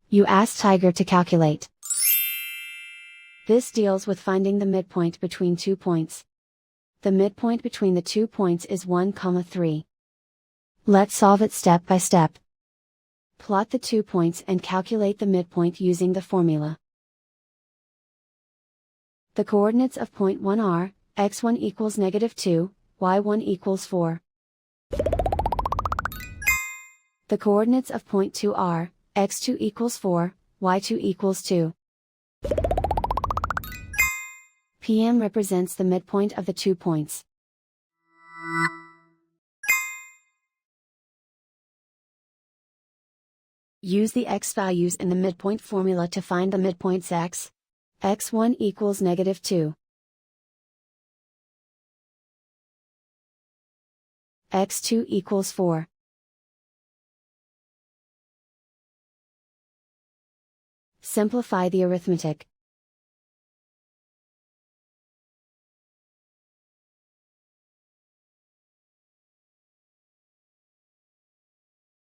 You ask Tiger to calculate. This deals with finding the midpoint between 2 points. The midpoint between the 2 points is 1, 3. Let's solve it step by step. Plot the 2 points and calculate the midpoint using the formula. The coordinates of point 1 are, x1 equals -2, y1 equals 4. The coordinates of point 2 are, x2 equals 4, y2 equals 2. PM represents the midpoint of the 2 points. Use the x values in the midpoint formula to find the midpoints x. x1 equals -2. x2 equals 4. Simplify the arithmetic.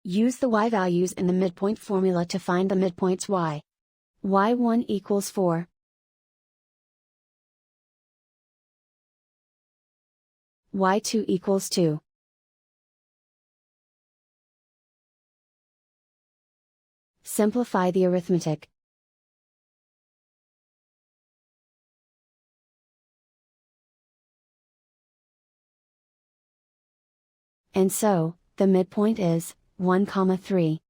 Use the y values in the midpoint formula to find the midpoints y. y1 equals 4. y2 equals 2. Simplify the arithmetic. And so, the midpoint is 1, 3.